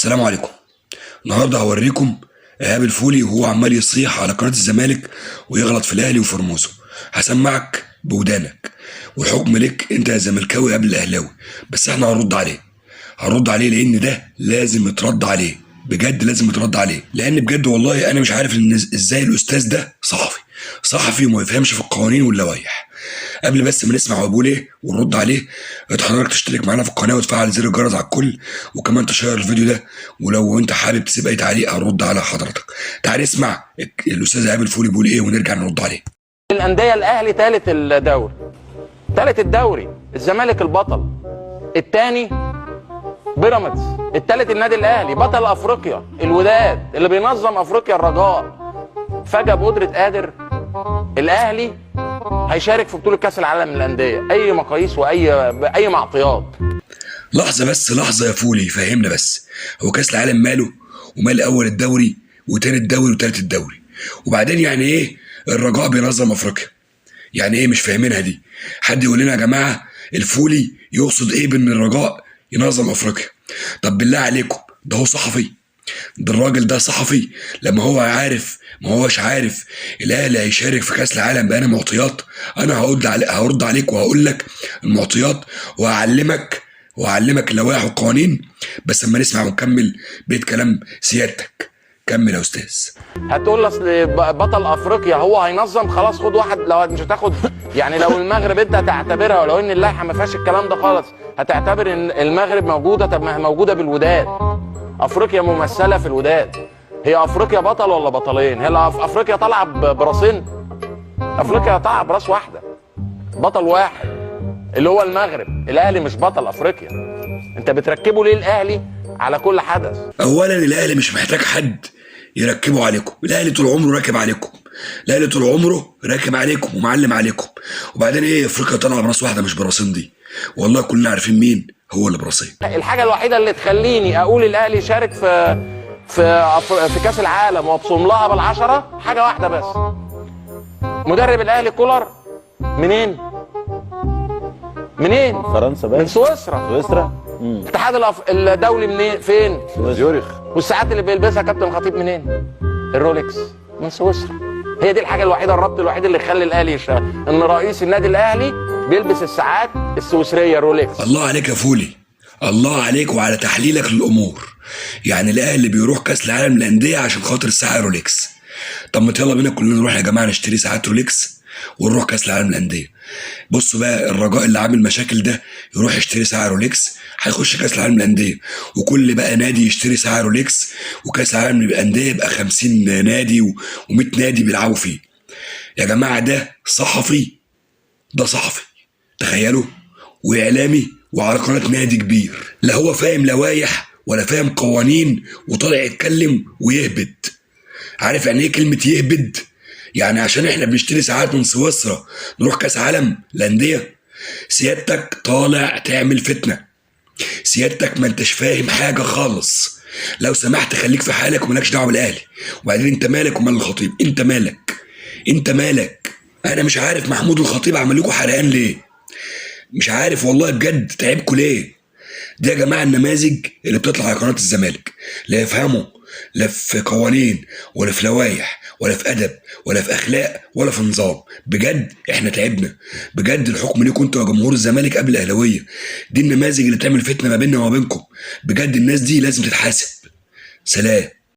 السلام عليكم. النهارده هوريكم ايهاب الفولي وهو عمال يصيح على قناه الزمالك ويغلط في الاهلي وفرموزه. هسمعك بودانك والحكم لك انت يا زملكاوي قبل الاهلاوي، بس احنا هنرد عليه لان ده لازم يترد عليه، بجد لازم يترد عليه، لان بجد والله انا مش عارف ان ازاي الاستاذ ده صحفي وما يفهمش في القوانين واللوائح. قبل بس ما نسمع هو بيقول ايه ونرد عليه، حضرتك تشترك معانا في القناه وتفعل زر الجرس على الكل، وكمان تشير الفيديو ده، ولو انت حابب تسيب اي تعليق هنرد على حضرتك. تعال نسمع الاستاذ ايهاب الفولي بيقول ايه ونرجع نرد عليه. الأندية الأهلي ثالث الدوري، الزمالك البطل الثاني، بيراميدز الثالث، النادي الأهلي بطل أفريقيا، الوداد اللي بينظم أفريقيا، الرجاء. فجأة بقدرة قادر الأهلي هيشارك في بطولة كأس العالم للأندية، أي مقاييس وأي معطيات. لحظة يا فولي، فهمنا بس، هو كأس العالم ماله ومال أول الدوري وتاني الدوري وتالت الدوري؟ وبعدين يعني إيه الرجاء بينظم أفريقيا؟ يعني إيه؟ مش فاهمينها دي. حد يقول لنا يا جماعة الفولي يقصد إيه بإن الرجاء ينظم أفريقيا؟ طب بالله عليكم، ده هو صحفي؟ ده الراجل ده صحفي لما هو عارف ما هوش عارف الاهلي هيشارك في كاس العالم بأنا معطيات؟ انا هرد عليك وهقول لك المعطيات وهعلمك اللوائح والقوانين، بس اما نسمع ونكمل بيت كلام سيادتك. كمل يا استاذ. هتقول اصل بطل افريقيا هو هينظم، خلاص خد واحد. لو مش هتاخد يعني لو المغرب انت هتعتبرها، ولو ان اللائحه ما فيهاش الكلام ده خالص، هتعتبر ان المغرب موجوده. طب ما هي موجوده بالوداد، افريقيا ممثله في الوداد. هي افريقيا بطل ولا بطلين؟ هي افريقيا طالعه براسين؟ افريقيا طالعه براس واحده، بطل واحد اللي هو المغرب. الاهلي مش بطل افريقيا. انت بتركبه ليه الاهلي على كل حدث؟ اولا الاهلي مش محتاج حد يركبه عليكم، الاهلي طول عمره راكب عليكم، الاهلي طول عمره راكب عليكم ومعلم عليكم. وبعدين ايه افريقيا طالعه براس واحده مش براسين دي؟ والله كلنا عارفين مين هو اللي براسين. الحاجه الوحيده اللي تخليني اقول الاهلي شارك في كاس العالم وابصم لها بالعشره حاجه واحده بس: مدرب الاهلي كولر منين؟ فرنسا بقى، من سويسرا. الاتحاد الدولي منين؟ فين؟ زيورخ. والساعات اللي بيلبسها كابتن الخطيب منين؟ الرولكس من سويسرا. هي دي الحاجه الوحيده، الربط الوحيد اللي يخلي الاهلي يشتغل، ان رئيس النادي الاهلي بيلبس الساعات السويسريه رولكس. الله عليك يا فولي، الله عليك وعلى تحليلك للامور. يعني الاهلي بيروح كاس العالم للانديه عشان خاطر الساعه رولكس. طب ما يلا بينا كلنا نروح يا جماعه نشتري ساعات رولكس ونروح كاس العالم للانديه. بصوا بقى، الرجاء اللي عامل مشاكل ده يروح يشتري ساعه رولكس هيخش كاس العالم للانديه، وكل بقى نادي يشتري ساعه رولكس، وكاس العالم للانديه يبقى 50 نادي و100 نادي بيلعبوا فيه. يا جماعه ده صحفي، تخيلوا، واعلامي وعلى قناه نادي كبير، لا هو فاهم لوايح ولا فاهم قوانين وطالع يتكلم ويهبد. عارف يعني ايه كلمه يهبد؟ يعني عشان احنا بنشتري ساعات من سويسرا نروح كاس عالم للانديه؟ سيادتك طالع تعمل فتنه، سيادتك ما انتش فاهم حاجه خالص. لو سمحت خليك في حالك ومالكش دعوه بالاهلي. وبعدين انت مالك ومال الخطيب؟ انت مالك؟ انا مش عارف محمود الخطيب عمل لكم حرقان ليه، مش عارف والله بجد تعبكوا ليه. دي يا جماعه النماذج اللي بتطلع على قناه الزمالك، لا يفهموا لا في قوانين ولا في لوائح ولا في ادب ولا في اخلاق ولا في نظام. بجد احنا تعبنا، بجد الحكم ليكم انتوا يا جمهور الزمالك قبل الاهلاويه. دي النماذج اللي تعمل فتنه ما بيننا وما بينكم، بجد الناس دي لازم تتحاسب. سلام.